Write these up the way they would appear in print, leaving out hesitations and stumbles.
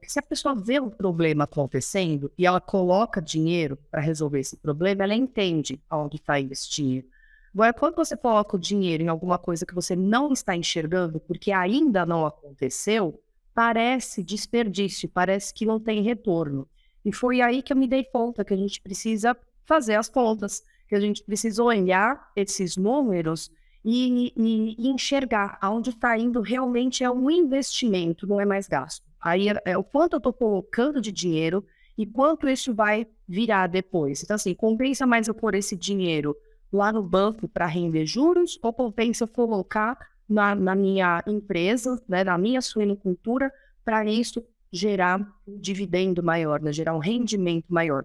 Porque se a pessoa vê um problema acontecendo e ela coloca dinheiro para resolver esse problema, ela entende aonde está indo esse dinheiro. Agora, quando você coloca o dinheiro em alguma coisa que você não está enxergando, porque ainda não aconteceu, parece desperdício, parece que não tem retorno. E foi aí que eu me dei conta que a gente precisa fazer as contas, que a gente precisa olhar esses números e enxergar aonde está indo realmente é um investimento, não é mais gasto. Aí é o quanto eu estou colocando de dinheiro e quanto isso vai virar depois. Então, assim, compensa mais eu pôr esse dinheiro lá no banco para render juros ou compensa eu colocar na minha empresa, né, na minha suinocultura, para isso gerar um dividendo maior, né, gerar um rendimento maior.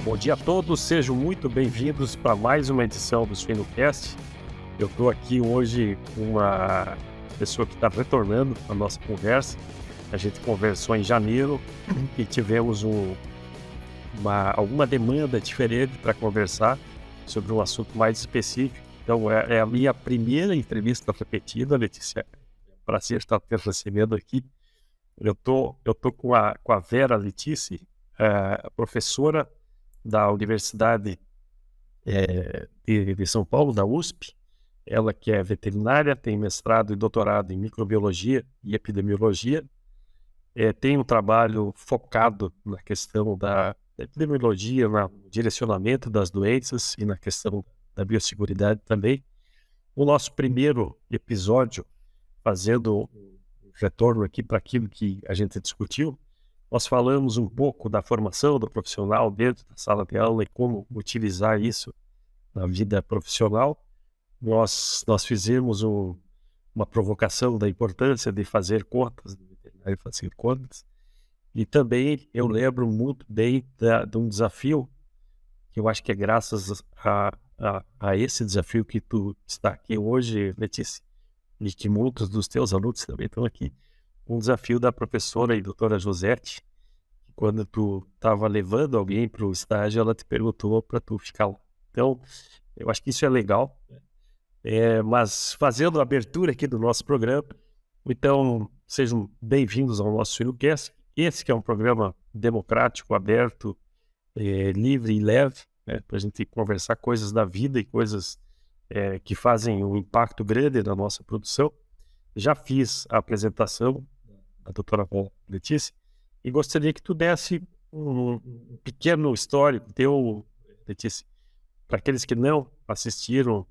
Bom dia a todos, sejam muito bem-vindos para mais uma edição do Suinocast. Eu estou aqui hoje com uma pessoa que está retornando à nossa conversa. A gente conversou em janeiro e tivemos alguma demanda diferente para conversar sobre um assunto mais específico. Então, é a minha primeira entrevista repetida, Letícia. Prazer estar te recebendo aqui. Eu tô com a Vera Letícia, professora da Universidade de São Paulo, da USP. Ela que é veterinária, tem mestrado e doutorado em microbiologia e epidemiologia. Tem um trabalho focado na questão da epidemiologia, no direcionamento das doenças e na questão da biosseguridade também. O nosso primeiro episódio, fazendo um retorno aqui para aquilo que a gente discutiu, nós falamos um pouco da formação do profissional dentro da sala de aula e como utilizar isso na vida profissional. Nós fizemos uma provocação da importância de fazer contas, de veterinário fazer contas. E também eu lembro muito bem de um desafio, que eu acho que é graças a esse desafio que tu está aqui hoje, Letícia, e que muitos dos teus alunos também estão aqui. Um desafio da professora e doutora Josete, que quando tu estava levando alguém para o estágio, ela te perguntou para tu ficar lá. Então, eu acho que isso é legal, né? Mas fazendo a abertura aqui do nosso programa, então sejam bem-vindos ao nosso Suinocast. Esse que é um programa democrático, aberto, livre e leve, né, para a gente conversar coisas da vida e coisas que fazem um impacto grande na nossa produção. Já fiz a apresentação da doutora Letícia e gostaria que tu desse um pequeno histórico teu, Letícia, para aqueles que não assistiram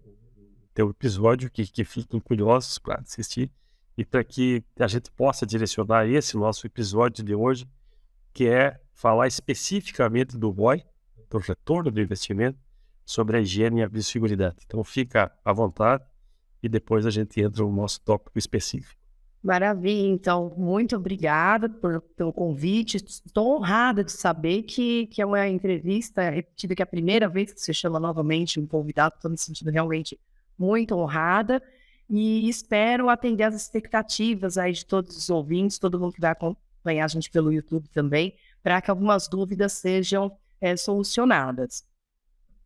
teu episódio, que fiquem curiosos para assistir e para que a gente possa direcionar esse nosso episódio de hoje, que é falar especificamente do ROI, do retorno do investimento, sobre a higiene e a biosseguridade. Então fica à vontade e depois a gente entra no nosso tópico específico. Maravilha, então, muito obrigada pelo convite. Estou honrada de saber que é uma entrevista repetida, que é a primeira vez que você chama novamente um convidado. Estou me sentindo realmente muito honrada e espero atender as expectativas aí de todos os ouvintes, todo mundo que vai acompanhar a gente pelo YouTube também, para que algumas dúvidas sejam solucionadas.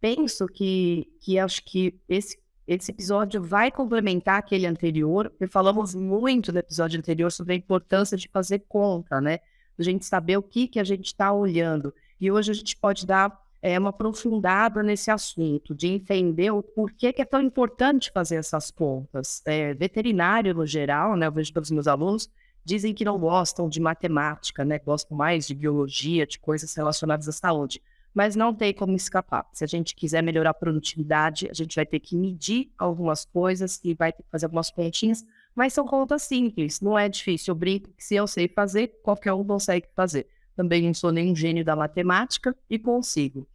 Penso que acho que esse episódio vai complementar aquele anterior, porque falamos muito no episódio anterior sobre a importância de fazer conta, né? A gente saber o que a gente está olhando. E hoje a gente pode dar uma aprofundada nesse assunto, de entender o porquê que é tão importante fazer essas contas. Veterinário, no geral, né? Eu vejo pelos meus alunos, dizem que não gostam de matemática, né? Gostam mais de biologia, de coisas relacionadas à saúde. Mas não tem como escapar. Se a gente quiser melhorar a produtividade, a gente vai ter que medir algumas coisas e vai ter que fazer algumas continhas, mas são contas simples, não é difícil. Eu brinco que se eu sei fazer, qualquer um consegue fazer. Também não sou nenhum gênio da matemática e consigo.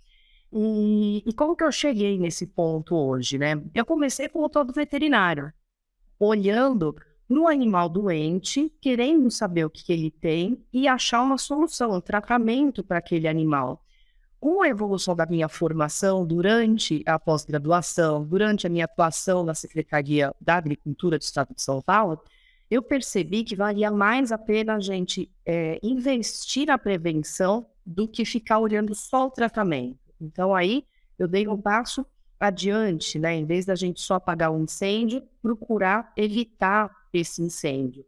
E como que eu cheguei nesse ponto hoje, né? Eu comecei com o todo veterinário, olhando no animal doente, querendo saber o que ele tem e achar uma solução, um tratamento para aquele animal. Com a evolução da minha formação durante a pós-graduação, durante a minha atuação na Secretaria da Agricultura do Estado de São Paulo, eu percebi que valia mais a pena a gente investir na prevenção do que ficar olhando só o tratamento. Então aí eu dei um passo adiante, né? Em vez da gente só apagar um incêndio, procurar evitar esse incêndio.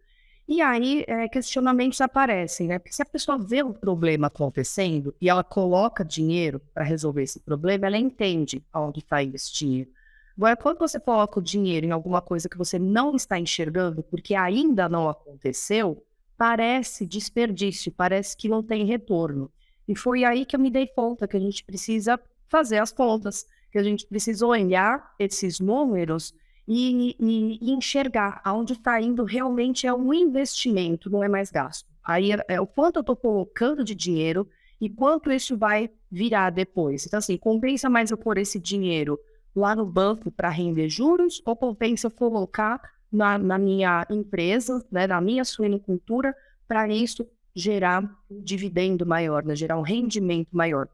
E aí, questionamentos aparecem, né? Porque se a pessoa vê um problema acontecendo e ela coloca dinheiro para resolver esse problema, ela entende aonde está indo esse dinheiro. Agora, quando você coloca o dinheiro em alguma coisa que você não está enxergando, porque ainda não aconteceu, parece desperdício, parece que não tem retorno. E foi aí que eu me dei conta que a gente precisa fazer as contas, que a gente precisa olhar esses números e enxergar aonde está indo realmente é um investimento, não é mais gasto. Aí é o quanto eu estou colocando de dinheiro e quanto isso vai virar depois. Então, assim, compensa mais eu pôr esse dinheiro lá no banco para render juros ou compensa eu colocar na minha empresa, né, na minha suinocultura, para isso gerar um dividendo maior, né, gerar um rendimento maior.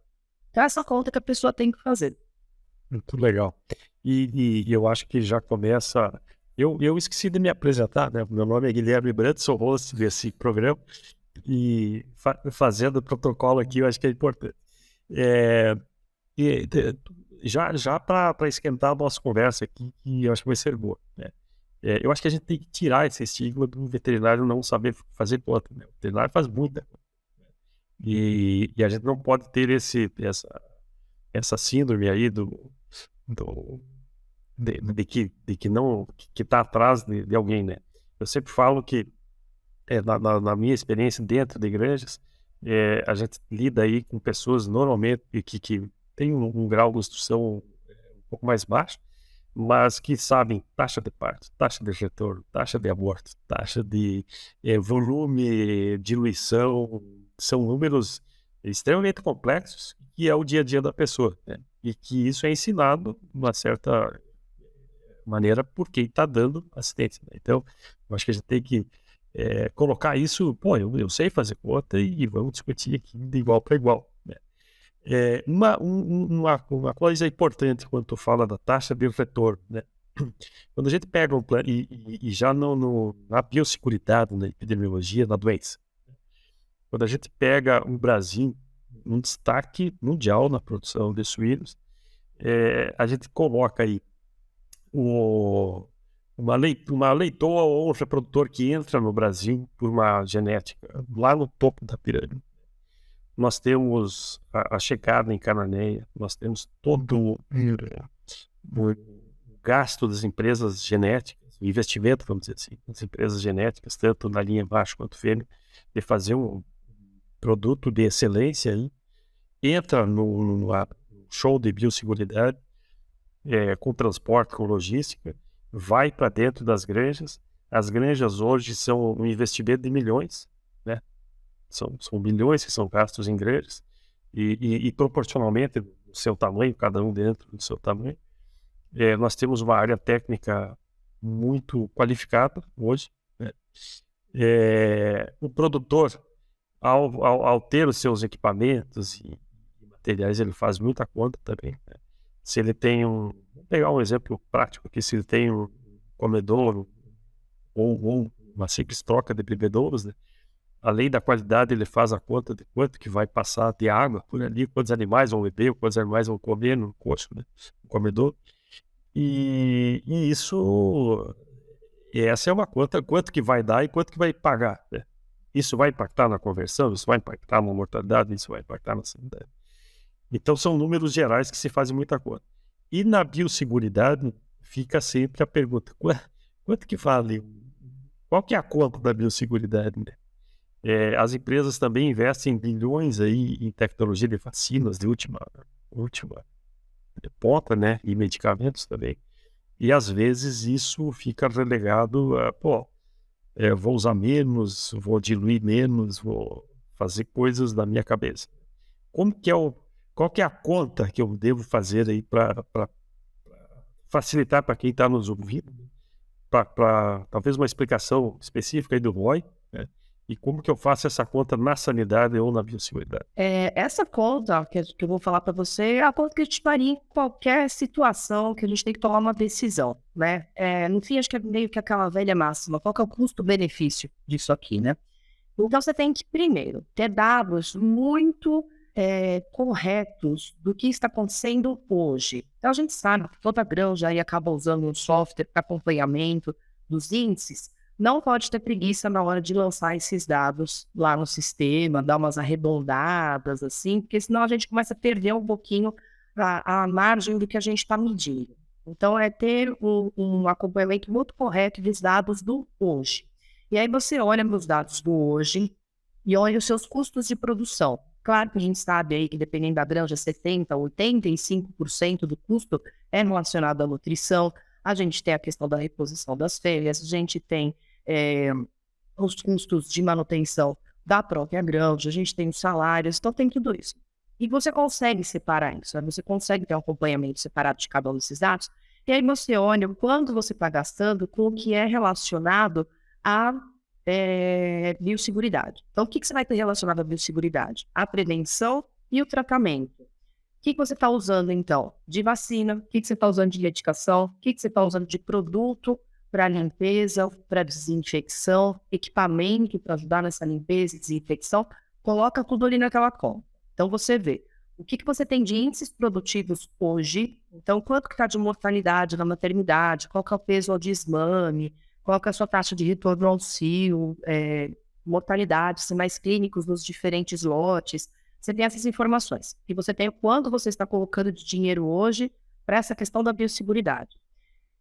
Então, essa conta que a pessoa tem que fazer. Muito legal. E eu acho que já começa. Eu esqueci de me apresentar, né? Meu nome é Guilherme Brandt, sou host desse programa e fazendo o protocolo aqui, eu acho que é importante. Já para esquentar a nossa conversa aqui, que eu acho que vai ser boa, né? Eu acho que a gente tem que tirar esse estigma do veterinário não saber fazer conta, né? O veterinário faz muita coisa. E a gente não pode ter essa síndrome aí de que não que está atrás de alguém, né? Eu sempre falo que na minha experiência dentro de igrejas, a gente lida aí com pessoas normalmente que têm um grau de instrução um pouco mais baixo, mas que sabem taxa de parto, taxa de retorno, taxa de aborto, taxa de volume, diluição, são números extremamente complexos que é o dia a dia da pessoa, né? E que isso é ensinado de uma certa maneira por quem está dando assistência, né? Então, eu acho que a gente tem que colocar isso, eu sei fazer conta e vamos discutir aqui de igual para igual, né? Uma coisa importante quando tu fala da taxa de retorno, né? Quando a gente pega um plano, e já na biosseguridade, na epidemiologia, na doença, quando a gente pega o Brasil, um destaque mundial na produção de suínos, a gente coloca aí uma leitoa ou um reprodutor que entra no Brasil por uma genética lá no topo da pirâmide. Nós temos a chegada em Cananéia, nós temos todo o gasto das empresas genéticas, o investimento, vamos dizer assim, das empresas genéticas, tanto na linha baixo quanto fêmea, de fazer um produto de excelência aí, entra no show de biosseguridade, com transporte, com logística, vai para dentro das granjas. As granjas hoje são um investimento de milhões, né? São milhões que são gastos em granjas e proporcionalmente do seu tamanho, cada um dentro do seu tamanho. Nós temos uma área técnica muito qualificada hoje, né? O produtor, ao ter os seus equipamentos e materiais, ele faz muita conta também, né? Se ele tem vou pegar um exemplo prático aqui, se ele tem um comedouro ou uma simples troca de bebedouros, né? Além da qualidade, ele faz a conta de quanto que vai passar de água por ali, quantos animais vão beber, quantos animais vão comer no coxo, né? No comedouro. E essa é uma conta, quanto que vai dar e quanto que vai pagar, né? Isso vai impactar na conversão, isso vai impactar na mortalidade, isso vai impactar na sanidade. Então, são números gerais que se fazem muita conta. E na biosseguridade, fica sempre a pergunta, quanto que vale? Qual que é a conta da biosseguridade, né? As empresas também investem bilhões aí em tecnologia de vacinas de última ponta, né? E medicamentos também. E às vezes isso fica relegado a, vou usar menos, vou diluir menos, vou fazer coisas da minha cabeça. Qual que é a conta que eu devo fazer aí para facilitar para quem está nos ouvindo, para talvez uma explicação específica aí do ROI, né? E como que eu faço essa conta na sanidade ou na biosseguridade? Essa conta que eu vou falar para você é a conta que a gente faria em qualquer situação que a gente tem que tomar uma decisão, né? No fim, acho que é meio que aquela velha máxima, qual que é o custo-benefício disso aqui, né? Então, você tem que, primeiro, ter dados muito corretos do que está acontecendo hoje. Então, a gente sabe que toda granja aí acaba usando um software para acompanhamento dos índices, não pode ter preguiça na hora de lançar esses dados lá no sistema, dar umas arredondadas, assim, porque senão a gente começa a perder um pouquinho a margem do que a gente está medindo. Então, é ter um acompanhamento muito correto dos dados do hoje. E aí você olha para os dados do hoje e olha os seus custos de produção. Claro que a gente sabe aí que, dependendo da granja, 70%, 85% do custo é relacionado à nutrição. A gente tem a questão da reposição das fêmeas, a gente tem os custos de manutenção da própria granja, a gente tem os salários, então tem tudo isso. E você consegue separar isso, né? Você consegue ter um acompanhamento separado de cada um desses dados, e aí você olha o quanto você está gastando com o que é relacionado à biosseguridade. Então, o que você vai ter relacionado à biosseguridade? A prevenção e o tratamento. O que você está usando, então? De vacina, o que você está usando de medicação, o que você está usando de produto para limpeza, para desinfecção, equipamento para ajudar nessa limpeza e desinfecção, coloca tudo ali naquela conta. Então, você vê o que você tem de índices produtivos hoje, então, quanto que está de mortalidade na maternidade, qual que é o peso ao desmame, qual que é a sua taxa de retorno ao cio, mortalidade, sinais clínicos nos diferentes lotes. Você tem essas informações. E você tem o quanto você está colocando de dinheiro hoje para essa questão da biosseguridade.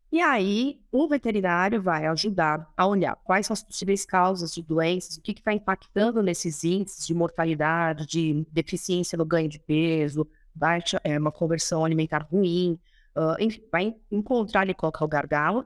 E aí, o veterinário vai ajudar a olhar quais são as possíveis causas de doenças, o que está impactando nesses índices de mortalidade, de deficiência no ganho de peso, baixa, uma conversão alimentar ruim, enfim, vai encontrar ali qual que é o gargalo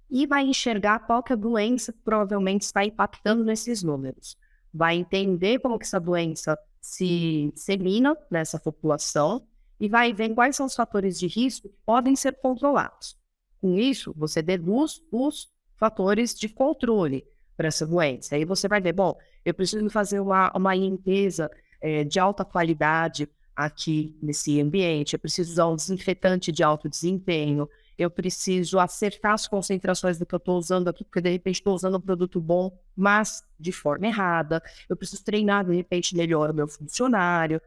e vai enxergar qual que é a doença que provavelmente está impactando nesses números. Vai entender como que essa doença se dissemina nessa população e vai ver quais são os fatores de risco que podem ser controlados. Com isso, você deduz os fatores de controle para essa doença. Aí você vai ver, bom, eu preciso fazer uma limpeza de alta qualidade aqui nesse ambiente, eu preciso usar um desinfetante de alto desempenho, eu preciso acertar as concentrações do que eu estou usando aqui, porque de repente estou usando um produto bom, mas de forma errada, eu preciso treinar de repente melhor o meu funcionário,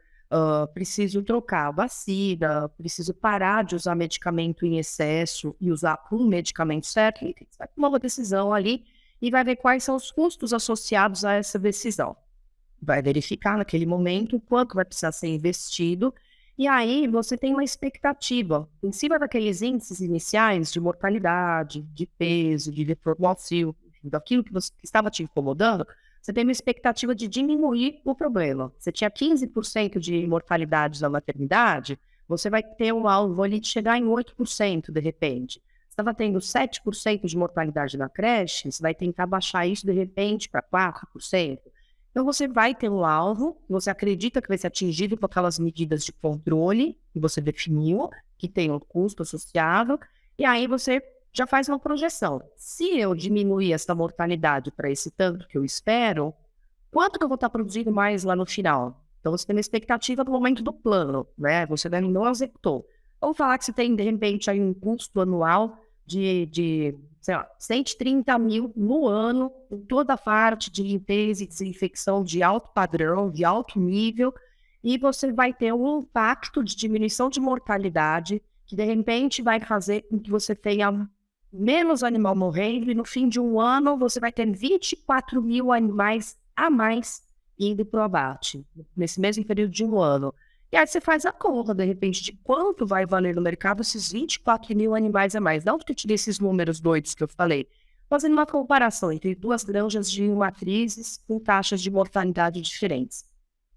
preciso trocar a vacina, preciso parar de usar medicamento em excesso e usar um medicamento certo. Enfim, você vai tomar uma decisão ali e vai ver quais são os custos associados a essa decisão. Vai verificar naquele momento quanto vai precisar ser investido e aí você tem uma expectativa em cima daqueles índices iniciais de mortalidade, de peso, de retorno ao cio, daquilo que estava te incomodando. Você tem uma expectativa de diminuir o problema. Você tinha 15% de mortalidade na maternidade, você vai ter um alvo ali de chegar em 8% de repente. Você estava tendo 7% de mortalidade na creche, você vai tentar baixar isso de repente para 4%. Então você vai ter um alvo, você acredita que vai ser atingido com aquelas medidas de controle que você definiu, que tem um custo associado, e aí você já faz uma projeção. Se eu diminuir essa mortalidade para esse tanto que eu espero, quanto que eu vou estar produzindo mais lá no final? Então, você tem uma expectativa no momento do plano, né? Você não executou. Vamos falar que você tem, de repente, aí um custo anual de sei lá, 130 mil no ano, em toda a parte de limpeza e desinfecção de alto padrão, de alto nível, e você vai ter um impacto de diminuição de mortalidade que, de repente, vai fazer com que você tenha menos animal morrendo, e no fim de um ano você vai ter 24 mil animais a mais indo para o abate, nesse mesmo período de um ano. E aí você faz a conta, de repente, de quanto vai valer no mercado esses 24 mil animais a mais. Não porque eu tirei esses números doidos que eu falei, fazendo uma comparação entre duas granjas de matrizes com taxas de mortalidade diferentes.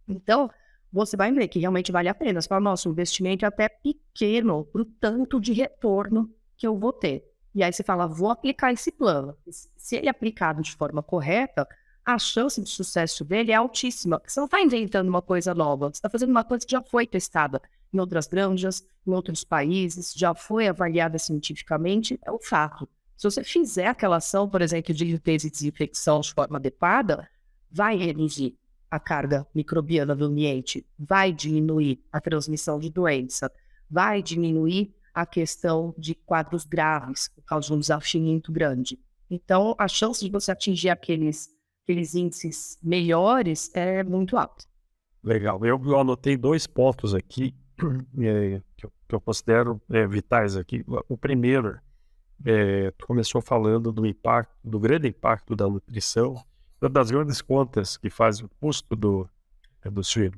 Então, você vai ver que realmente vale a pena. Você fala, nossa, o investimento é até pequeno para o tanto de retorno que eu vou ter. E aí você fala, vou aplicar esse plano. Se ele é aplicado de forma correta, a chance de sucesso dele é altíssima. Você não está inventando uma coisa nova, você está fazendo uma coisa que já foi testada em outras granjas, em outros países, já foi avaliada cientificamente, é um fato. Se você fizer aquela ação, por exemplo, de limpeza e desinfecção de forma adequada, vai reduzir a carga microbiana do ambiente, vai diminuir a transmissão de doença, vai diminuir a questão de quadros graves, por causa de um desafio muito grande. Então, a chance de você atingir aqueles índices melhores é muito alta. Legal. Eu anotei 2 pontos aqui que eu considero vitais aqui. O primeiro, tu começou falando do impacto, do grande impacto da nutrição, uma das grandes contas que faz o custo do swim.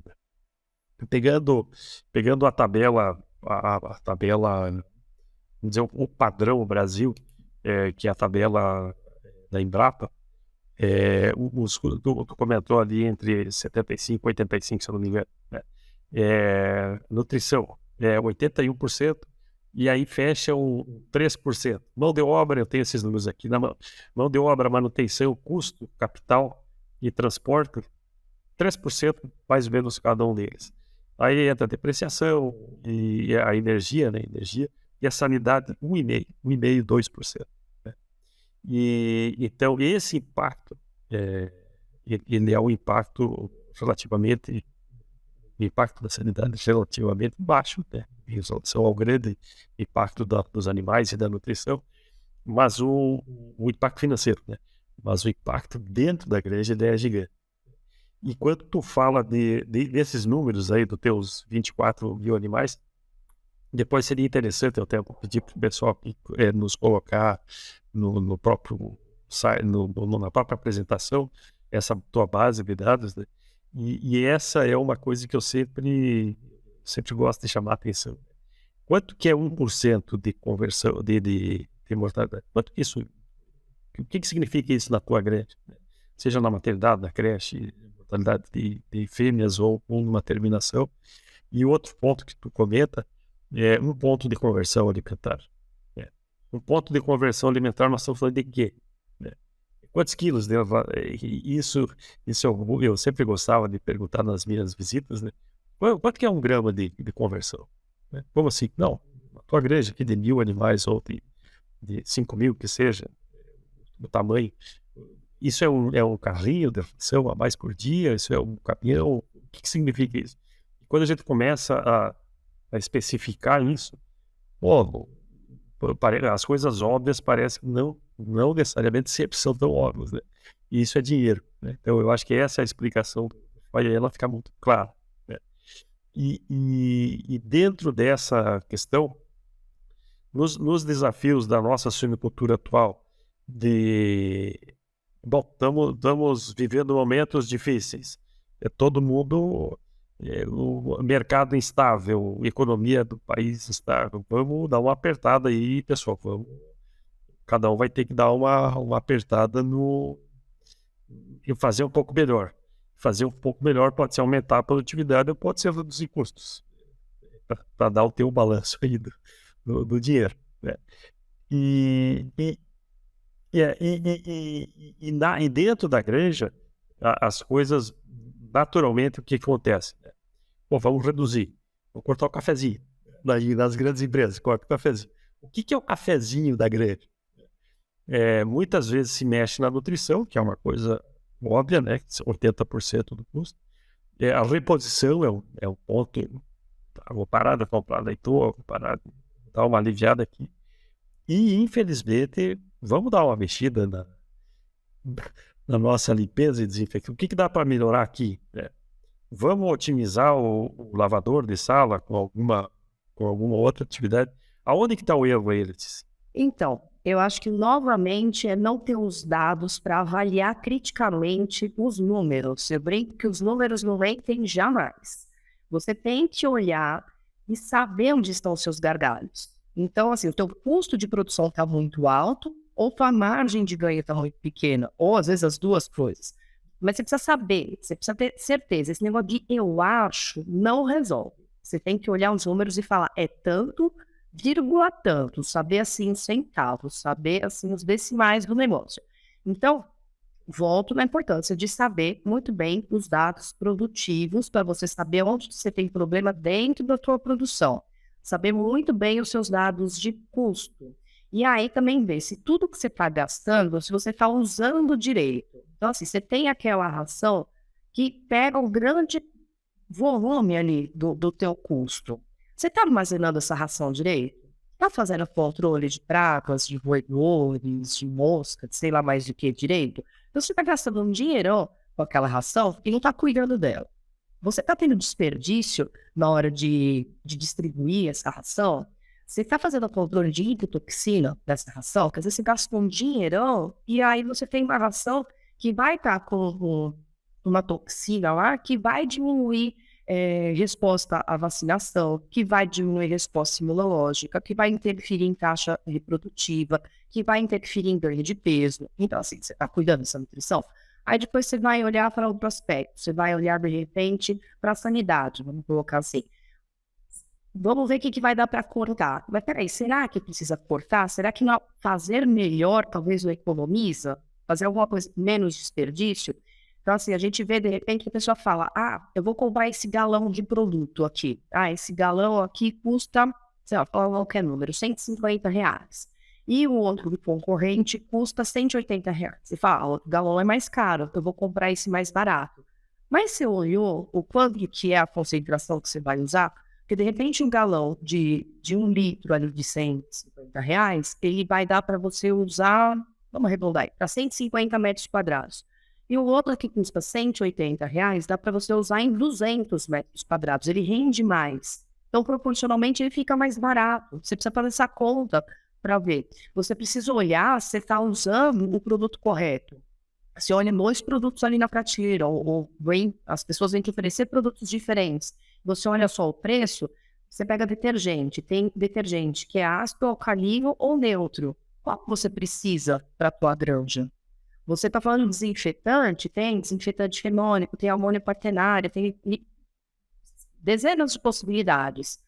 Pegando a tabela, a tabela, vamos dizer, o padrão Brasil, que é a tabela da Embrapa, tu comentou ali entre 75 e 85, se eu não me engano, né? Nutrição, 81%, e aí fecha um 3%. Mão de obra, eu tenho esses números aqui na mão. Mão de obra, manutenção, custo, capital e transporte, 3% mais ou menos cada um deles. Aí entra a depreciação e a energia, né? Energia, e a sanidade, 1,5%, 2%. Né? E então esse impacto, ele é um impacto relativamente, o impacto da sanidade relativamente baixo, né? Em relação ao grande impacto dos animais e da nutrição, mas o impacto financeiro, né? Mas o impacto dentro da granja ele é gigante. E quando tu fala desses números aí, dos teus 24 mil animais, depois seria interessante eu até pedir para o pessoal nos colocar no próprio site, na própria apresentação, essa tua base de dados, né? E essa é uma coisa que eu sempre gosto de chamar a atenção. Quanto que é 1% de conversão, de mortalidade? Quanto que isso, o que significa isso na tua granja? Seja na maternidade, na creche, mortalidade de fêmeas ou numa terminação. E outro ponto que tu comenta é um ponto de conversão alimentar. Um ponto de conversão alimentar, nós estamos falando de quê? Quantos quilos? Né? Isso eu sempre gostava de perguntar nas minhas visitas, né? Quanto que é 1 grama de conversão? Né? Como assim? Não, a tua granja aqui de 1.000 animais ou de 5.000, que seja, o tamanho. Isso é um carrinho de ração a mais por dia? Isso é um caminhão? O que significa isso? E quando a gente começa a especificar isso, as coisas óbvias parecem que não necessariamente sempre são tão óbvias, né? E isso é dinheiro, né? Então eu acho que essa é a explicação, vai ela ficar muito clara, né? E dentro dessa questão, nos desafios da nossa suinocultura atual, estamos vivendo momentos difíceis. Todo mundo, o mercado instável, a economia do país instável. Vamos dar uma apertada aí, pessoal. Cada um vai ter que dar uma apertada e fazer um pouco melhor. Fazer um pouco melhor pode ser aumentar a produtividade ou pode ser reduzir custos, para dar o teu balanço aí do dinheiro, né? E dentro da granja, as coisas, naturalmente, o que acontece? Né? Vamos reduzir, vamos cortar o cafezinho. Nas grandes empresas, corta o cafezinho. O que é o cafezinho da granja? Muitas vezes se mexe na nutrição, que é uma coisa óbvia, né? 80% do custo. A reposição é um ponto. Vou parar de comprar leitoa, vou parar de dar uma aliviada aqui. E, infelizmente, vamos dar uma mexida na nossa limpeza e desinfecção. O que dá para melhorar aqui? Vamos otimizar o lavador de sala com alguma outra atividade. Aonde que está o erro, Elites? Então, eu acho que, novamente, é não ter os dados para avaliar criticamente os números. Eu brinco que os números não mentem jamais. Você tem que olhar e saber onde estão os seus gargalos. Então, assim, o teu custo de produção está muito alto ou tua margem de ganho está muito pequena, ou às vezes as duas coisas. Mas você precisa saber, você precisa ter certeza. Esse negócio de eu acho não resolve. Você tem que olhar os números e falar, é tanto, vírgula tanto, saber assim os centavos, saber assim os decimais do negócio. Então, volto na importância de saber muito bem os dados produtivos para você saber onde você tem problema dentro da tua produção. Saber muito bem os seus dados de custo. E aí também ver se tudo que você está gastando, se você está usando direito. Então, assim, você tem aquela ração que pega um grande volume ali do teu custo. Você está armazenando essa ração direito? Está fazendo controle de pragas, de roedores, de mosca, de sei lá mais do que direito? Então, você está gastando um dinheirão com aquela ração e não está cuidando dela. Você está tendo desperdício na hora de distribuir essa ração? Você está fazendo o controle de endotoxina dessa ração? Quer dizer, você gasta um dinheirão e aí você tem uma ração que vai estar com uma toxina lá que vai diminuir resposta à vacinação, que vai diminuir resposta imunológica, que vai interferir em taxa reprodutiva, que vai interferir em ganho de peso. Então, assim, você está cuidando dessa nutrição. Aí depois você vai olhar para outro aspecto, você vai olhar, de repente, para a sanidade, vamos colocar assim. Vamos ver o que vai dar para cortar. Mas peraí, será que precisa cortar? Será que não fazer melhor talvez não economiza? Fazer alguma coisa menos desperdício? Então, assim, a gente vê, de repente, a pessoa fala, eu vou comprar esse galão de produto aqui. Esse galão aqui custa, sei lá, fala qualquer número, R$150. E o outro concorrente custa R$180. Você fala, o galão é mais caro, eu vou comprar esse mais barato. Mas você olhou o quanto que é a concentração que você vai usar? Porque, de repente, um galão de 1 litro ali de R$150, ele vai dar para você usar, vamos arredondar, para 150 metros quadrados. E o outro que custa R$180, dá para você usar em 200 metros quadrados. Ele rende mais. Então, proporcionalmente, ele fica mais barato. Você precisa fazer essa conta para ver. Você precisa olhar se você está usando o produto correto. Você olha 2 produtos ali na prateleira, ou as pessoas vêm te oferecer produtos diferentes. Você olha só o preço, você pega detergente. Tem detergente que é ácido, alcalino ou neutro. Qual você precisa para a tua granja? Você está falando de desinfetante? Tem desinfetante fenônico, tem amônia quaternária, tem dezenas de possibilidades.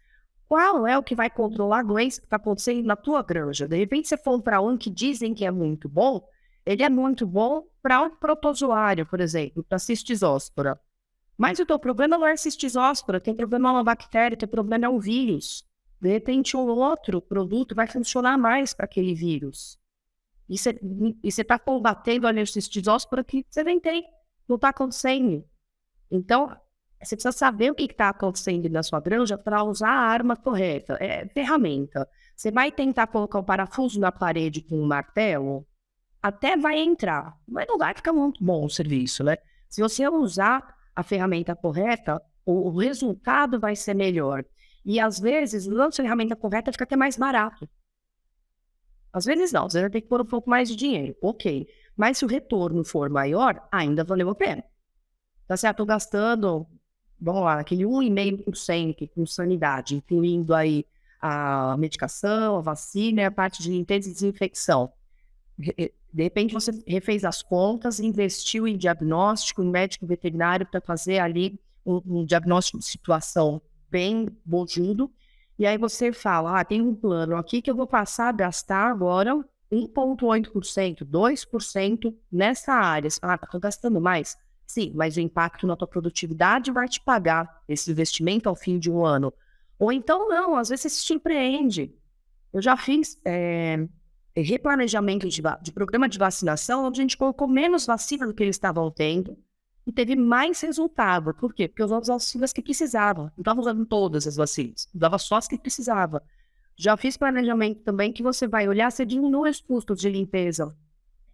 Qual é o que vai controlar a doença que está acontecendo na tua granja? De repente, você for para um que dizem que é muito bom, ele é muito bom para um protozoário, por exemplo, para cistisóspora. Mas o teu problema não é cistisóspora, tem problema é uma bactéria, tem problema é um vírus. De repente, um outro produto vai funcionar mais para aquele vírus. E você está combatendo a cistisóspora que você nem tem, não está acontecendo. Então, você precisa saber o que está acontecendo na sua granja para usar a arma correta. É ferramenta. Você vai tentar colocar um parafuso na parede com um martelo, até vai entrar, mas não vai ficar muito bom o serviço, né? Se você usar a ferramenta correta, o resultado vai ser melhor. E às vezes, usando a ferramenta correta, fica até mais barato. Às vezes não, você vai ter que pôr um pouco mais de dinheiro, ok. Mas se o retorno for maior, ainda valeu a pena. Tá certo? Estou gastando, vamos lá, aquele 1,5% com sanidade, incluindo aí a medicação, a vacina e a parte de limpeza e desinfecção. De repente você refez as contas, investiu em diagnóstico, em médico veterinário para fazer ali um diagnóstico de situação bem bojudo. E aí você fala, tem um plano aqui que eu vou passar a gastar agora 1,8%, 2% nessa área. Estou gastando mais? Sim, mas o impacto na tua produtividade vai te pagar esse investimento ao fim de um ano. Ou então não, às vezes você se surpreende. Eu já fiz replanejamento de programa de vacinação, onde a gente colocou menos vacina do que eles estavam tendo e teve mais resultado. Por quê? Porque usamos as vacinas que precisavam. Não estava usando todas as vacinas, usava só as que precisava. Já fiz planejamento também que você vai olhar, você diminui os custos de limpeza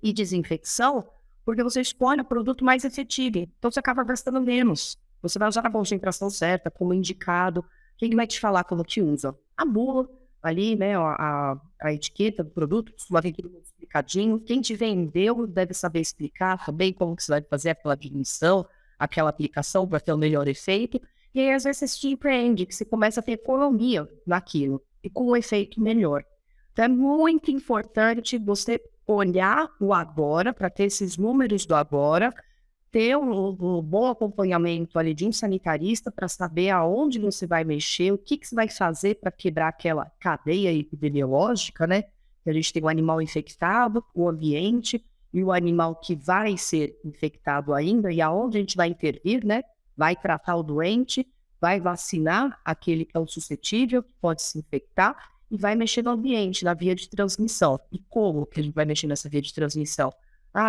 e desinfecção, porque você escolhe o produto mais efetivo. Então você acaba gastando menos. Você vai usar a concentração certa, como indicado. Quem vai te falar como que usa? A bula, ali, né, a etiqueta do produto, vai ter tudo explicadinho. Quem te vendeu deve saber explicar também como que você vai fazer aquela diminuição, aquela aplicação para ter o melhor efeito. E aí, às vezes, você se surpreende, que você começa a ter economia naquilo e com um efeito melhor. Então, é muito importante você olhar o agora, para ter esses números do agora, ter um bom acompanhamento ali de um sanitarista para saber aonde você vai mexer, o que você vai fazer para quebrar aquela cadeia epidemiológica, né? A gente tem o animal infectado, o ambiente e o animal que vai ser infectado ainda e aonde a gente vai intervir, né? Vai tratar o doente, vai vacinar aquele que é o suscetível, que pode se infectar e vai mexer no ambiente, na via de transmissão. E como que a gente vai mexer nessa via de transmissão?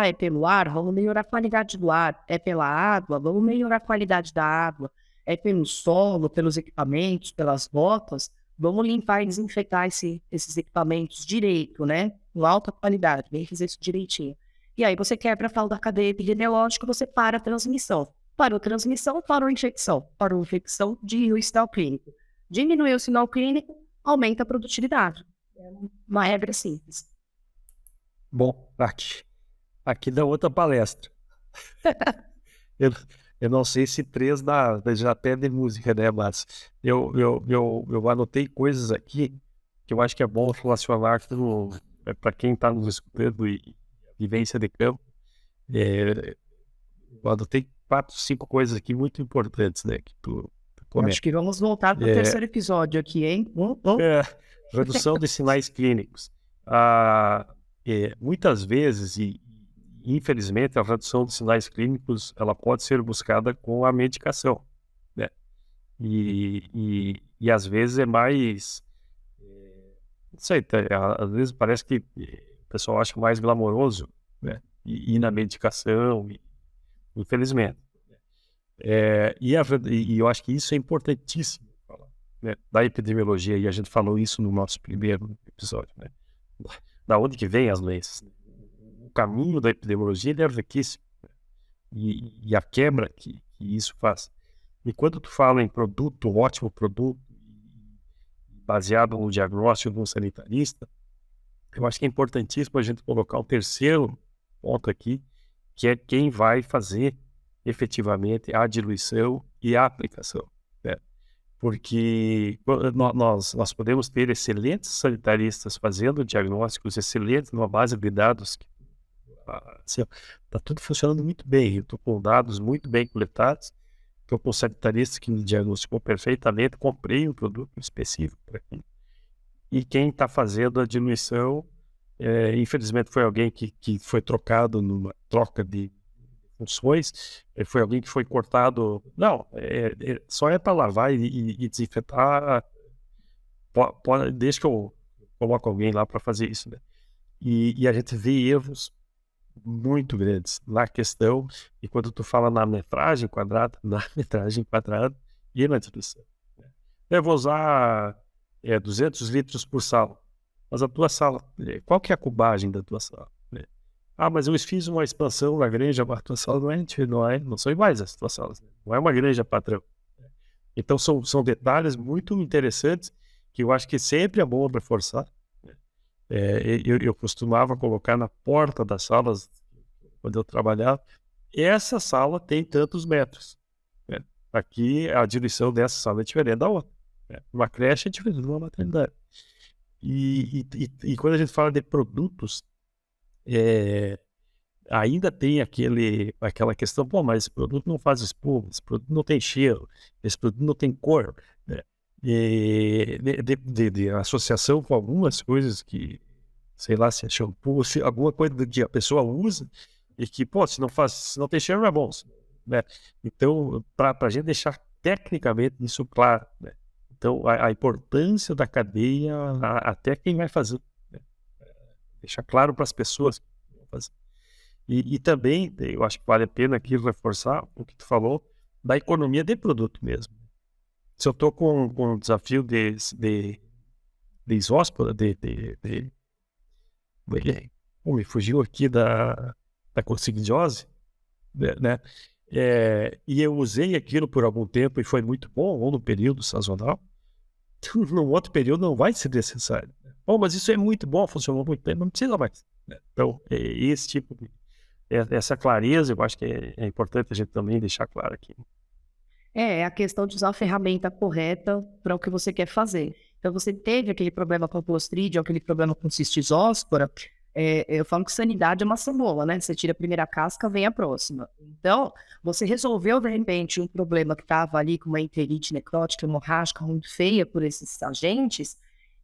É pelo ar, vamos melhorar a qualidade do ar. É pela água, vamos melhorar a qualidade da água. É pelo solo, pelos equipamentos, pelas botas, vamos limpar e desinfetar esses equipamentos direito, né? Com alta qualidade, vem fazer isso direitinho. E aí você quebra a tal da cadeia epidemiológica, você para a transmissão. Parou transmissão, parou infecção. Parou infecção, diminui o sinal clínico. Diminuiu o sinal clínico, aumenta a produtividade. É uma regra simples. Bom, aqui dá outra palestra. Eu não sei se 3 já pede música, né, mas eu anotei coisas aqui que eu acho que é bom relacionar para quem está nos escutando e vivência de campo. Eu anotei 4, 5 coisas aqui muito importantes, né, que tu comenta. Acho que vamos voltar para o terceiro episódio aqui, hein? Redução de sinais clínicos. Muitas vezes, e infelizmente, a redução de sinais clínicos ela pode ser buscada com a medicação, né? E às vezes é mais... não sei, às vezes parece que o pessoal acha mais glamouroso, né? Ir na medicação, infelizmente. E eu acho que isso é importantíssimo falar, né? Da epidemiologia, e a gente falou isso no nosso primeiro episódio, né? Da onde que vem as doenças? O caminho da epidemiologia ele é riquíssimo, né? E a quebra que isso faz. E quando tu fala em produto, ótimo produto, baseado no diagnóstico de um sanitarista, eu acho que é importantíssimo a gente colocar um terceiro ponto aqui, que é quem vai fazer efetivamente a diluição e a aplicação, né? Porque nós podemos ter excelentes sanitaristas fazendo diagnósticos excelentes numa base de dados que assim, está tudo funcionando muito bem. Eu estou com dados muito bem coletados, estou com sanitaristas que me diagnosticou perfeitamente, comprei um produto específico para aquilo. E quem está fazendo a diluição, infelizmente foi alguém que foi trocado numa troca de funções, foi alguém que foi cortado. Não, só é para lavar e desinfetar. Desde que eu coloco alguém lá para fazer isso, né? E a gente vê erros muito grandes na questão, e quando tu fala na metragem quadrada e na diluição, né? Eu vou usar 200 litros por sala, mas a tua sala, qual que é a cubagem da tua sala, né? Mas eu fiz uma expansão na granja, mas a tua sala não são iguais as tuas salas, né? Não é uma granja padrão. Então são detalhes muito interessantes que eu acho que sempre é bom reforçar, né? Eu costumava colocar na porta das salas, quando eu trabalhava, essa sala tem tantos metros, né? Aqui a diluição dessa sala é diferente da outra, né? Uma creche é diferente de uma maternidade. E quando a gente fala de produtos, ainda tem aquela questão, mas esse produto não faz espuma, esse produto não tem cheiro, esse produto não tem cor, né? De associação com algumas coisas que, sei lá, se é shampoo, se alguma coisa que a pessoa usa e que, se não tem cheiro, não é bom, né? Então, para a gente deixar tecnicamente isso claro, né? Então, a importância da cadeia, até quem vai fazer, né? Deixar claro para as pessoas que vão fazer. E também, eu acho que vale a pena aqui reforçar o que tu falou, da economia de produto mesmo. Se eu estou com um desafio de isóspora, me fugiu aqui da coccidiose, né? E eu usei aquilo por algum tempo e foi muito bom, ou no período sazonal, num outro período não vai ser necessário. Mas isso é muito bom, funcionou muito bem, não precisa mais, né? Então, esse tipo de... essa clareza, eu acho que é importante a gente também deixar claro aqui. É a questão de usar a ferramenta correta para o que você quer fazer. Então, você teve aquele problema com Clostridium, aquele problema com cistisóspora, eu falo que sanidade é uma cebola, né? Você tira a primeira casca, vem a próxima. Então, você resolveu, de repente, um problema que estava ali com uma enterite necrótica, hemorrágica muito feia por esses agentes,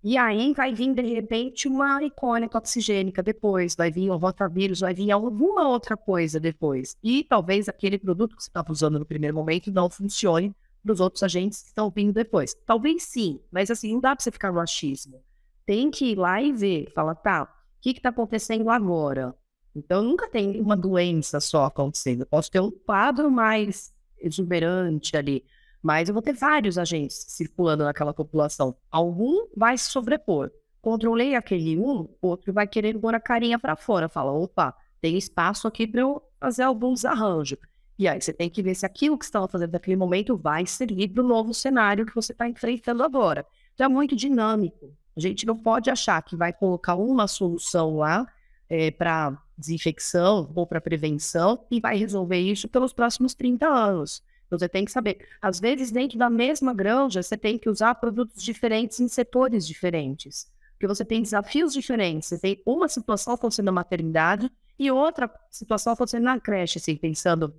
e aí vai vir, de repente, uma E. coli toxigênica depois, vai vir um rotavírus, vai vir alguma outra coisa depois. E talvez aquele produto que você estava usando no primeiro momento não funcione para os outros agentes que estão vindo depois. Talvez sim, mas assim, não dá para você ficar no achismo. Tem que ir lá e ver, falar, tá, o que está acontecendo agora? Então, nunca tem uma doença só acontecendo. Eu posso ter um quadro mais exuberante ali, mas eu vou ter vários agentes circulando naquela população. Algum vai se sobrepor. Controlei aquele outro vai querer pôr a carinha para fora. Fala, opa, tem espaço aqui para eu fazer algum desarranjo. E aí você tem que ver se aquilo que você estava fazendo naquele momento vai servir para o novo cenário que você está enfrentando agora. Então é muito dinâmico. A gente não pode achar que vai colocar uma solução lá para desinfecção ou para prevenção e vai resolver isso pelos próximos 30 anos. Então você tem que saber. Às vezes, dentro da mesma granja, você tem que usar produtos diferentes em setores diferentes. Porque você tem desafios diferentes. Você tem uma situação acontecendo na maternidade e outra situação acontecendo na creche, assim, pensando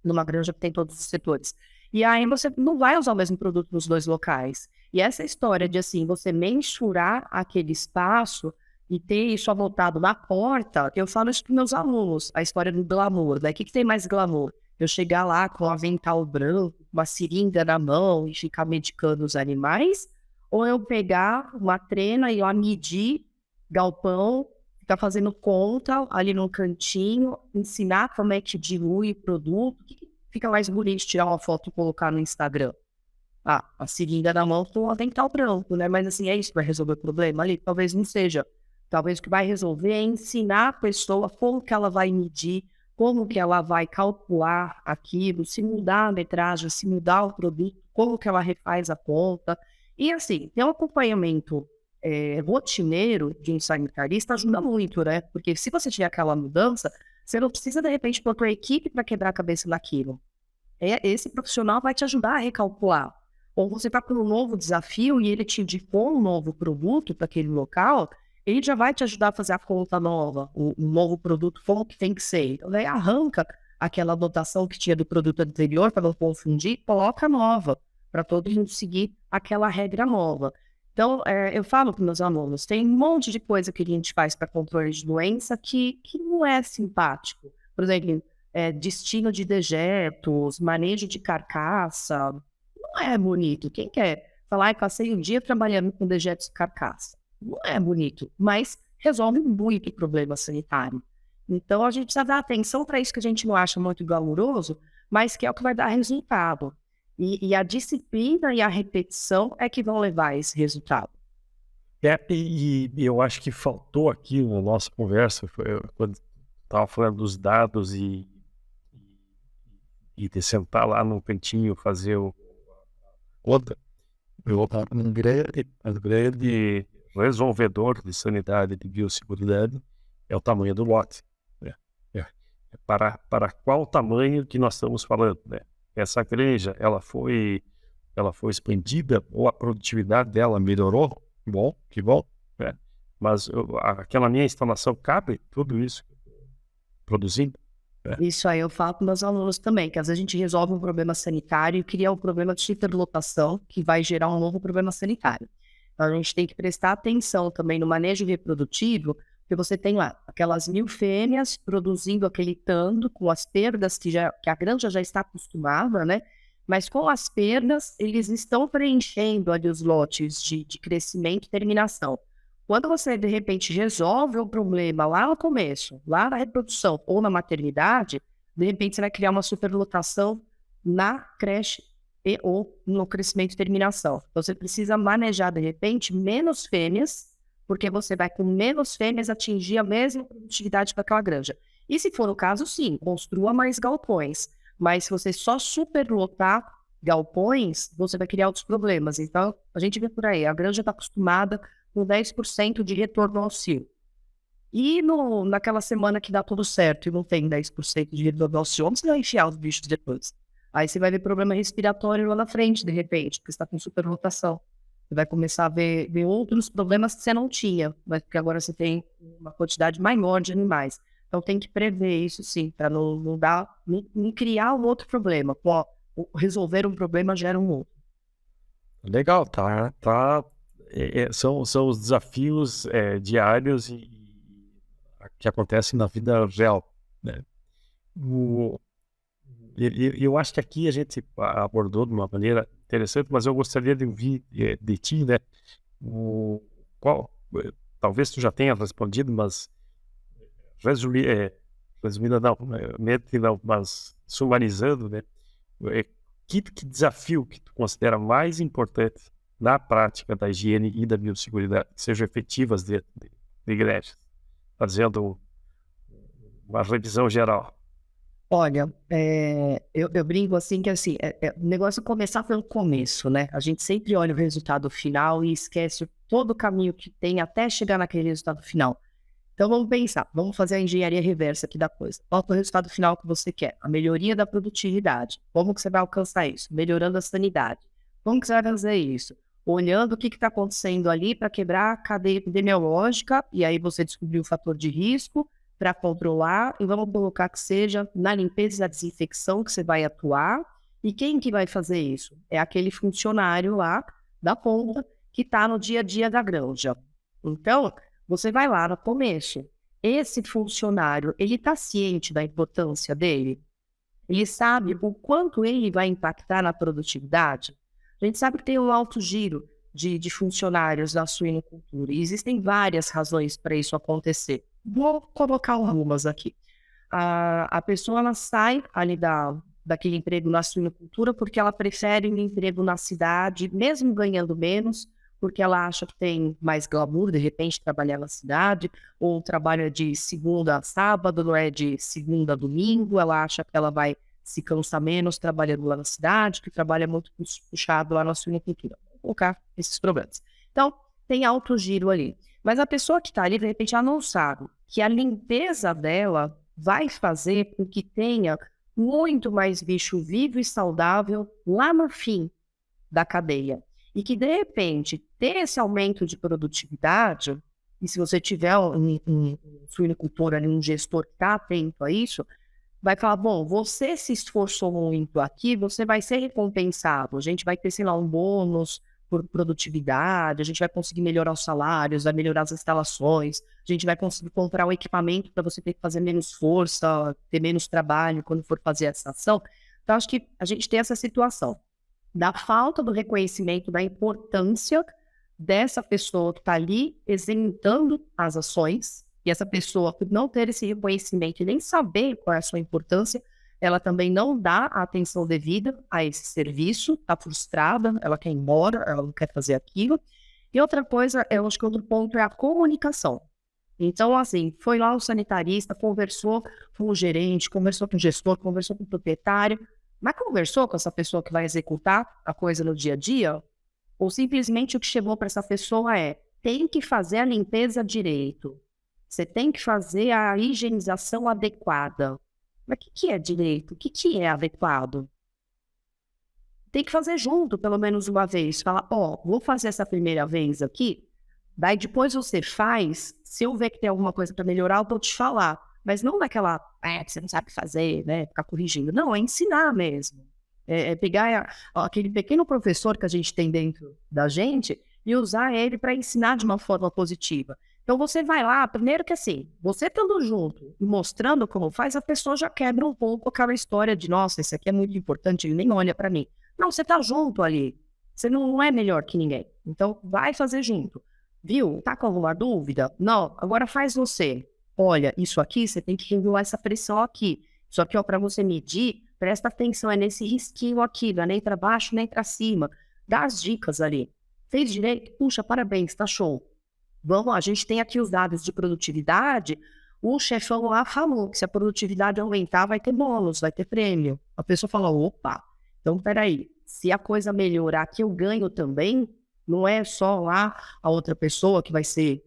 numa granja que tem todos os setores. E aí você não vai usar o mesmo produto nos dois locais. E essa história de, assim, você mensurar aquele espaço e ter isso avultado na porta, eu falo isso para meus alunos, a história do glamour, né? O que tem mais glamour? Eu chegar lá com um avental branco, uma seringa na mão e ficar medicando os animais? Ou eu pegar uma trena e lá medir galpão, ficar fazendo conta ali no cantinho, ensinar como é que dilui o produto, o que fica mais bonito tirar uma foto e colocar no Instagram? Ah, a seringa na mão com o avental branco, né? Mas assim, é isso que vai resolver o problema ali? Talvez não seja. Talvez o que vai resolver é ensinar a pessoa como que ela vai medir, como que ela vai calcular aquilo, se mudar a metragem, se mudar o produto, como que ela refaz a conta. E assim, ter um acompanhamento rotineiro de um sanitarista ajuda muito, né? Porque se você tiver aquela mudança, você não precisa, de repente, pôr a tua equipe para quebrar a cabeça naquilo. Esse profissional vai te ajudar a recalcular. Ou você está com um novo desafio e ele te indicou um novo produto para aquele local, ele já vai te ajudar a fazer a conta nova, o novo produto como que tem que ser. Então, daí arranca aquela anotação que tinha do produto anterior para não confundir, coloca nova, para todo mundo seguir aquela regra nova. Então, eu falo para meus alunos, tem um monte de coisa que a gente faz para controle de doença que não é simpático. Por exemplo, destino de dejetos, manejo de carcaça, não é bonito. Quem quer falar, passei um dia trabalhando com dejetos de carcaça? Não é bonito, mas resolve muito o problema sanitário. Então, a gente precisa dar atenção para isso que a gente não acha muito glamouroso, mas que é o que vai dar resultado. E a disciplina e a repetição é que vão levar a esse resultado. E eu acho que faltou aqui na nossa conversa, quando estava falando dos dados e de sentar lá no cantinho, fazer outra. Um grande resolvedor de sanidade e de biosseguridade é o tamanho do lote. Né? Para qual tamanho que nós estamos falando? Né? Essa granja, ela foi expandida ou a produtividade dela melhorou? Que bom. Né? Mas aquela minha instalação cabe tudo isso produzindo? Isso aí eu falo para meus alunos também, que às vezes a gente resolve um problema sanitário e cria um problema de superlotação que vai gerar um novo problema sanitário. Então a gente tem que prestar atenção também no manejo reprodutivo, porque você tem lá aquelas 1000 fêmeas produzindo aquele tanto com as perdas que a granja já está acostumada, né? Mas com as perdas, eles estão preenchendo ali os lotes de crescimento e terminação. Quando você, de repente, resolve o problema lá no começo, lá na reprodução ou na maternidade, de repente você vai criar uma superlotação na creche ou no crescimento e terminação. Então, você precisa manejar, de repente, menos fêmeas, porque você vai, com menos fêmeas, atingir a mesma produtividade daquela granja. E se for o caso, sim, construa mais galpões. Mas se você só superlotar galpões, você vai criar outros problemas. Então, a gente vê por aí, a granja está acostumada com 10% de retorno ao cio. E naquela semana que dá tudo certo e não tem 10% de retorno ao cio, você vai enfiar os bichos depois. Aí você vai ver problema respiratório lá na frente, de repente, porque você está com superlotação. Você vai começar a ver outros problemas que você não tinha, mas porque agora você tem uma quantidade maior de animais. Então tem que prever isso sim, para não criar um outro problema. Resolver um problema gera um outro. Legal, tá. São os desafios diários que acontecem na vida real. Né? Eu acho que aqui a gente abordou de uma maneira interessante, mas eu gostaria de ouvir de ti, né? Talvez tu já tenha respondido, mas resumindo não, mas sumarizando, né? Que desafio que tu considera mais importante na prática da higiene e da biosseguridade, que sejam efetivas dentro de igrejas, fazendo uma revisão geral? Olha, eu brinco assim que assim, o negócio é começar pelo começo, né? A gente sempre olha o resultado final e esquece todo o caminho que tem até chegar naquele resultado final. Então vamos pensar, vamos fazer a engenharia reversa aqui da coisa. Qual é o resultado final que você quer? A melhoria da produtividade. Como que você vai alcançar isso? Melhorando a sanidade. Como que você vai fazer isso? Olhando o que está acontecendo ali para quebrar a cadeia epidemiológica, e aí você descobrir o fator de risco para controlar, e vamos colocar que seja na limpeza e na desinfecção que você vai atuar. E quem que vai fazer isso? É aquele funcionário lá da ponta que está no dia a dia da granja. Então, você vai lá no começo. Esse funcionário, ele está ciente da importância dele? Ele sabe o quanto ele vai impactar na produtividade? A gente sabe que tem um alto giro de funcionários da suinocultura e existem várias razões para isso acontecer. Vou colocar algumas aqui. A pessoa ela sai ali daquele emprego na suinocultura porque ela prefere um emprego na cidade, mesmo ganhando menos, porque ela acha que tem mais glamour, de repente, trabalhar na cidade, ou trabalha de segunda a sábado, não é de segunda a domingo, ela acha que ela vai se cansar menos trabalhando lá na cidade, que trabalha muito puxado lá na suinocultura. Vou colocar esses problemas. Então, tem alto giro ali. Mas a pessoa que está ali, de repente, ela não sabe que a limpeza dela vai fazer com que tenha muito mais bicho vivo e saudável lá no fim da cadeia. E que, de repente, ter esse aumento de produtividade, e se você tiver um suinocultor ali, um gestor que está atento a isso, vai falar, bom, você se esforçou muito aqui, você vai ser recompensado. A gente vai ter, sei lá, um bônus por produtividade, a gente vai conseguir melhorar os salários, vai melhorar as instalações, a gente vai conseguir comprar o equipamento para você ter que fazer menos força, ter menos trabalho quando for fazer essa ação. Então, acho que a gente tem essa situação da falta do reconhecimento da importância dessa pessoa que está ali executando as ações, e essa pessoa, por não ter esse reconhecimento e nem saber qual é a sua importância, ela também não dá a atenção devida a esse serviço, está frustrada, ela quer ir embora, ela não quer fazer aquilo. E outra coisa, eu acho que outro ponto é a comunicação. Então, assim, foi lá o sanitarista, conversou com o gerente, conversou com o gestor, conversou com o proprietário, mas conversou com essa pessoa que vai executar a coisa no dia a dia? Ou simplesmente o que chegou para essa pessoa é: tem que fazer a limpeza direito. Você tem que fazer a higienização adequada. Mas o que é direito? O que é adequado? Tem que fazer junto, pelo menos uma vez. Falar, vou fazer essa primeira vez aqui, daí depois você faz, se eu ver que tem alguma coisa para melhorar, eu vou te falar. Mas não naquela, que você não sabe fazer, né, ficar corrigindo. Não, é ensinar mesmo. É pegar aquele pequeno professor que a gente tem dentro da gente e usar ele para ensinar de uma forma positiva. Então você vai lá, primeiro que assim, você estando junto e mostrando como faz, a pessoa já quebra um pouco aquela história de, nossa, isso aqui é muito importante, ele nem olha para mim. Não, você tá junto ali. Você não é melhor que ninguém. Então vai fazer junto. Viu? Tá com alguma dúvida? Não, agora faz você. Olha, isso aqui, você tem que regular essa pressão aqui. Isso aqui, para você medir, presta atenção, é nesse risquinho aqui, não é nem para baixo, nem para cima. Dá as dicas ali. Fez direito? Puxa, parabéns, tá show. Vamos, a gente tem aqui os dados de produtividade. O chefão lá falou que se a produtividade aumentar, vai ter bônus, vai ter prêmio. A pessoa fala, opa, então peraí, se a coisa melhorar aqui, eu ganho também. Não é só lá a outra pessoa que vai ser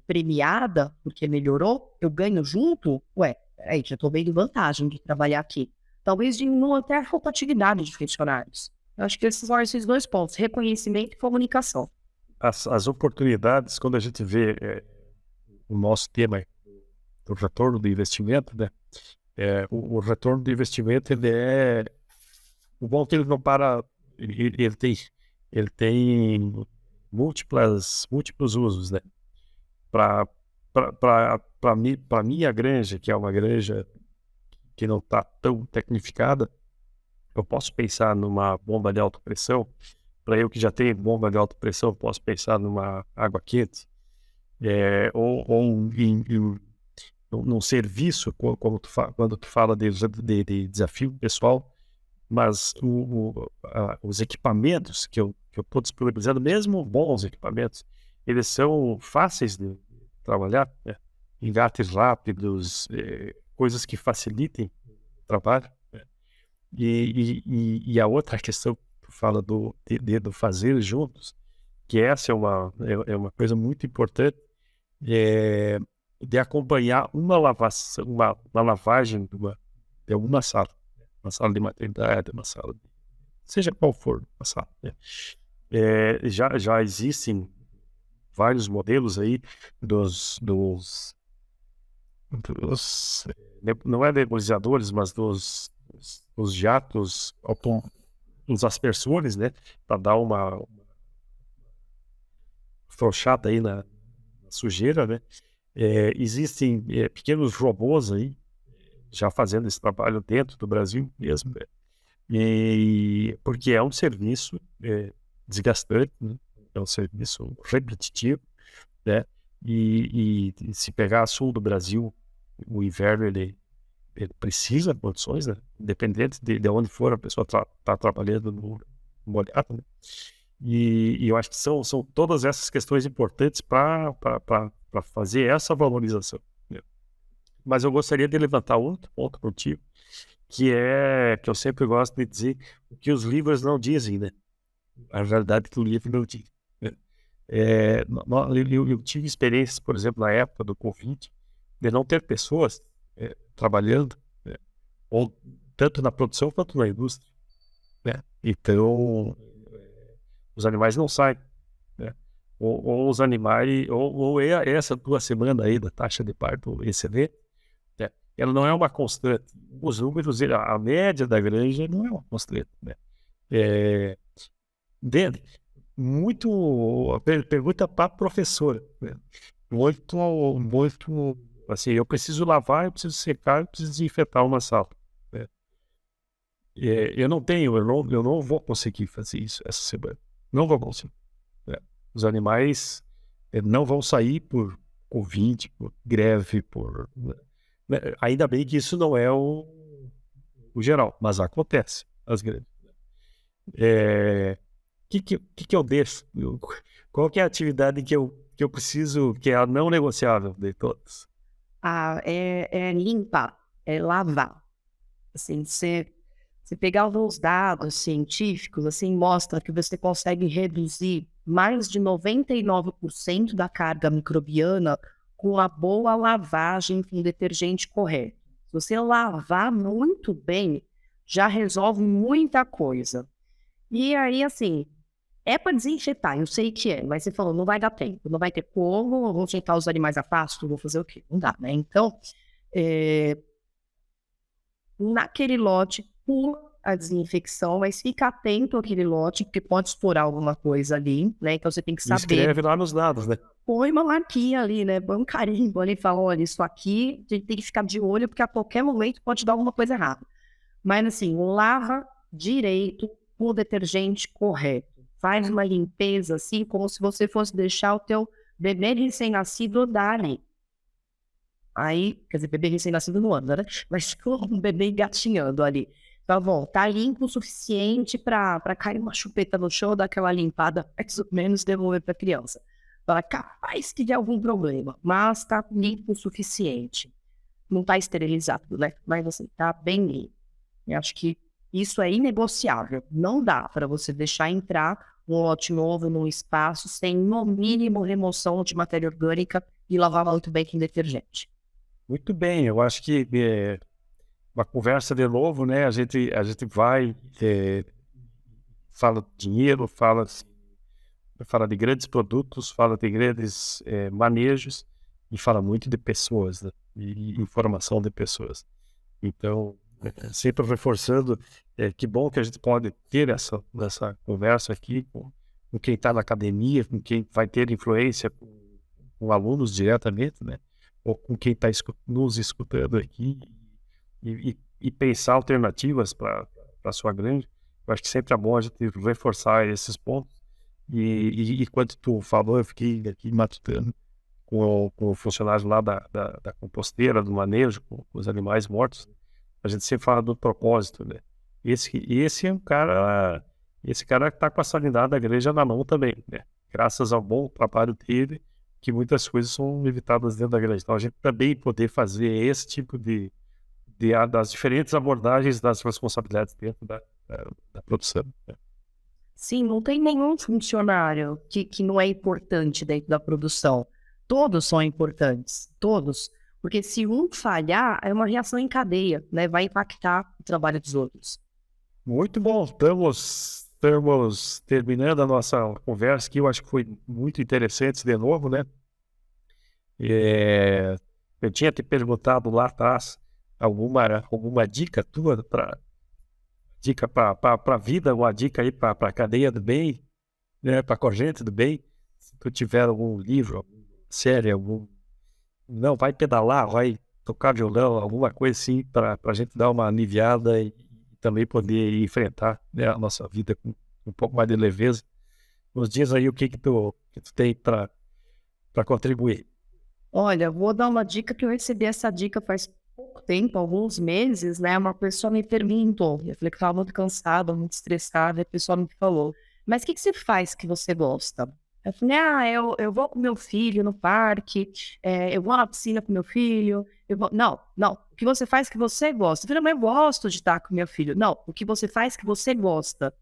premiada porque melhorou, eu ganho junto? Ué, peraí, já estou vendo vantagem de trabalhar aqui. Talvez diminua até a rotatividade de funcionários. Eu acho que esses são esses dois pontos, reconhecimento e comunicação. As oportunidades, quando a gente vê o nosso tema do retorno do investimento, né? O retorno do investimento, ele é... O bom é que ele não para... Ele tem múltiplos usos, né? Para minha granja, que é uma granja que não está tão tecnificada, eu posso pensar numa bomba de alta pressão. Para eu que já tenho bomba de alta pressão, posso pensar numa água quente, ou num serviço, quando tu fala de desafio pessoal, mas os equipamentos que eu estou disponibilizando, mesmo bons equipamentos, eles são fáceis de trabalhar, né? Engates rápidos, coisas que facilitem o trabalho, né? E a outra questão que tu fala do fazer juntos, que essa é uma coisa muito importante, é, de acompanhar uma lavagem de alguma sala, uma sala de maternidade, uma sala seja qual for a sala, né? Já existem vários modelos aí não é nebulizadores, mas dos jatos, dos aspersores, né, para dar uma afrouxada aí na sujeira, né? Existem pequenos robôs aí já fazendo esse trabalho dentro do Brasil mesmo, né? E porque é um serviço desgastante, né? É um serviço repetitivo, né? E se pegar sul do Brasil, o inverno ele precisa de condições, né? Independente de onde for a pessoa tá trabalhando no molhado, né? E eu acho que são todas essas questões importantes para fazer essa valorização, né? Mas eu gostaria de levantar outro ponto contigo, que eu sempre gosto de dizer o que os livros não dizem, né? A realidade que o livro não diz, né? Eu tive experiências, por exemplo, na época do Covid, de não ter pessoas trabalhando, né? Ou tanto na produção quanto na indústria, né? Então, os animais não saem, né? Ou os animais, ou essa tua semana aí da taxa de parto excelente, né? Ela não é uma constante. Os números, a média da granja não é uma constante, né? Dele, muito pergunta para a professora, né? Muito assim, eu preciso lavar, eu preciso secar, eu preciso desinfetar uma sala, né? Eu não vou conseguir fazer isso essa semana, não vou conseguir, né? Os animais não vão sair por Covid, por greve, né? Ainda bem que isso não é o geral, mas acontece as greves. Que eu deixo? Qual que é a atividade que eu preciso, que é a não negociável de todas? É limpar, é lavar. Assim, você pegar alguns dados científicos, assim, mostra que você consegue reduzir mais de 99% da carga microbiana com uma boa lavagem com detergente correto. Se você lavar muito bem, já resolve muita coisa. E aí, assim, é para desinfetar, eu sei que é, mas você falou, não vai dar tempo, não vai ter como, vou injetar os animais a pasto, vou fazer o quê? Não dá, né? Então, naquele lote, pula a desinfecção, mas fica atento àquele lote, porque pode explorar alguma coisa ali, né? Então você tem que E saber. escreve lá nos dados, né? Põe uma marquinha ali, né? Põe um carimbo ali e fala, olha, isso aqui a gente tem que ficar de olho, porque a qualquer momento pode dar alguma coisa errada. Mas assim, lava direito com o detergente correto. Faz uma limpeza assim, como se você fosse deixar o teu bebê recém-nascido andar ali. Aí, quer dizer, bebê recém-nascido não anda, né? Mas um bebê engatinhando ali. Tá bom, tá limpo o suficiente para cair uma chupeta no chão, dar aquela limpada, mais ou menos devolver para a criança. Fala, capaz que dê algum problema, mas tá limpo o suficiente. Não tá esterilizado, né? Mas assim, tá bem limpo. Eu acho que isso é inegociável. Não dá para você deixar entrar um lote novo num espaço sem, no mínimo, remoção de matéria orgânica e lavar muito bem com detergente. Muito bem, eu acho que uma conversa de novo, né? A gente vai, fala de dinheiro, fala de grandes produtos, fala de grandes manejos e fala muito de pessoas, né? E informação de pessoas. Então, sempre reforçando, que bom que a gente pode ter essa conversa aqui com quem está na academia, com quem vai ter influência com alunos diretamente, né? Ou com quem está nos escutando aqui e pensar alternativas para a sua granja. Eu acho que sempre é bom a gente reforçar esses pontos. E quando tu falou, eu fiquei aqui matutando com o funcionário lá da composteira, do manejo, com os animais mortos. A gente sempre fala do propósito, né? Esse é um cara, esse cara que está com a sanidade da igreja na mão também, né? Graças ao bom trabalho dele, que muitas coisas são evitadas dentro da igreja. Então, a gente também poder fazer esse tipo de das diferentes abordagens das responsabilidades dentro da produção, né? Sim, não tem nenhum funcionário que não é importante dentro da produção. Todos são importantes, todos. Porque se um falhar, é uma reação em cadeia, né? Vai impactar o trabalho dos outros. Muito bom, estamos terminando a nossa conversa, que eu acho que foi muito interessante de novo, né? É, eu tinha te perguntado lá atrás alguma dica tua dica para a vida, uma dica aí para a cadeia do bem, né? Para a corrente do bem. Se tu tiver algum livro, alguma série, não, vai pedalar, vai tocar violão, alguma coisa assim, para a gente dar uma aliviada e também poder enfrentar, né, a nossa vida com um pouco mais de leveza. Nos dias aí o que tu tem para contribuir. Olha, vou dar uma dica que eu recebi essa dica faz pouco tempo, alguns meses, né? Uma pessoa me perguntou, eu falei que estava muito cansada, muito estressada, e a pessoa me falou, mas o que você faz que você gosta? Eu falei, eu vou com meu filho no parque, eu vou na piscina com meu filho, Não, o que você faz que você gosta? Eu falei, mas eu gosto de estar com meu filho. Não, o que você faz que você gosta?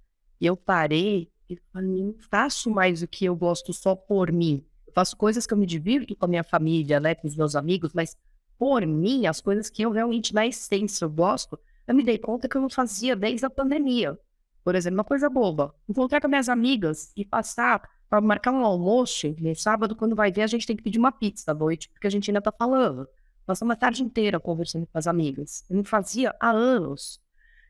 E eu parei e falei, não faço mais o que eu gosto só por mim. Faço coisas que eu me divirto com a minha família, né, com os meus amigos, mas por mim, as coisas que eu realmente, na essência, eu gosto, eu me dei conta que eu não fazia desde a pandemia. Por exemplo, uma coisa boba, encontrar com minhas amigas e passar para marcar um almoço no sábado, quando vai ver, a gente tem que pedir uma pizza à noite, porque a gente ainda tá falando. Passar uma tarde inteira conversando com as amigas. Eu não fazia há anos.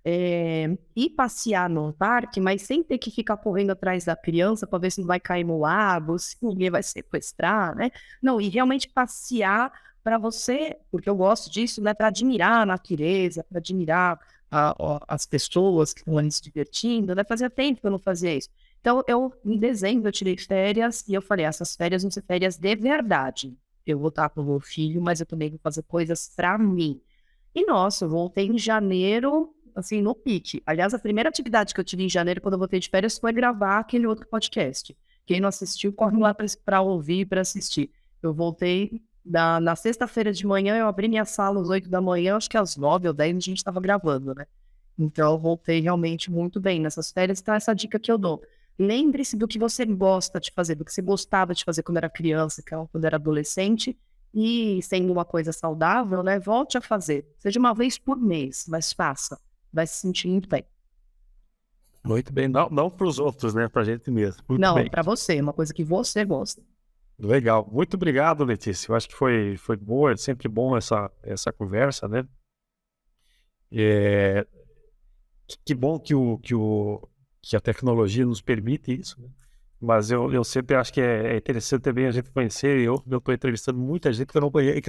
Ir passear no parque, mas sem ter que ficar correndo atrás da criança para ver se não vai cair no lago, se ninguém vai sequestrar, né? Não, e realmente passear para você, porque eu gosto disso, né? Para admirar a natureza, para admirar as pessoas que estão ali se divertindo, né? Fazia tempo que eu não fazia isso. Então, em dezembro, eu tirei férias e eu falei, essas férias vão ser férias de verdade. Eu vou estar com o meu filho, mas eu também vou fazer coisas para mim. E, nossa, eu voltei em janeiro, assim, no pique. Aliás, a primeira atividade que eu tive em janeiro, quando eu voltei de férias, foi gravar aquele outro podcast. Quem não assistiu, corre lá para ouvir, para assistir. Eu voltei na sexta-feira de manhã, eu abri minha sala às 8 da manhã, acho que às 9 ou 10 a gente estava gravando, né? Então, eu voltei realmente muito bem nessas férias. Então, essa dica que eu dou. Lembre-se do que você gosta de fazer, do que você gostava de fazer quando era criança, quando era adolescente, e sendo uma coisa saudável, né? Volte a fazer. Seja uma vez por mês, mas faça. Vai se sentir muito bem. Muito bem, não para os outros, né? Para a gente mesmo. Muito Não, bem. para você, uma coisa que você gosta. Legal. Muito obrigado, Letícia. Eu acho que foi boa, é sempre bom essa conversa, né? É, que bom que a tecnologia nos permite isso, né? Mas eu sempre acho que é interessante também a gente conhecer. Eu estou entrevistando muita gente que eu não conheço,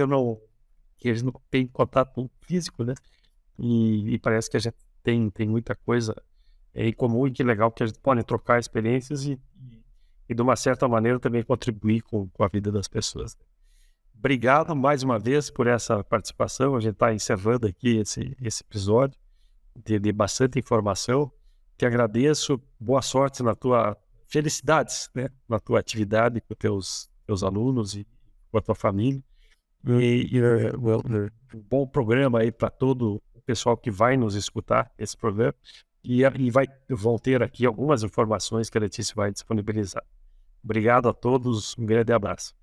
que a gente não tem contato físico, né? E parece que a gente tem muita coisa em comum, e que legal que a gente pode trocar experiências e de uma certa maneira também contribuir com a vida das pessoas. Obrigado mais uma vez por essa participação. A gente está encerrando aqui esse episódio de bastante informação. Te agradeço, boa sorte na tua felicidades, né, na tua atividade com teus alunos e com a tua família. Um bom programa aí para todo o pessoal que vai nos escutar esse programa. E vão ter aqui algumas informações que a Letícia vai disponibilizar. Obrigado a todos, um grande abraço.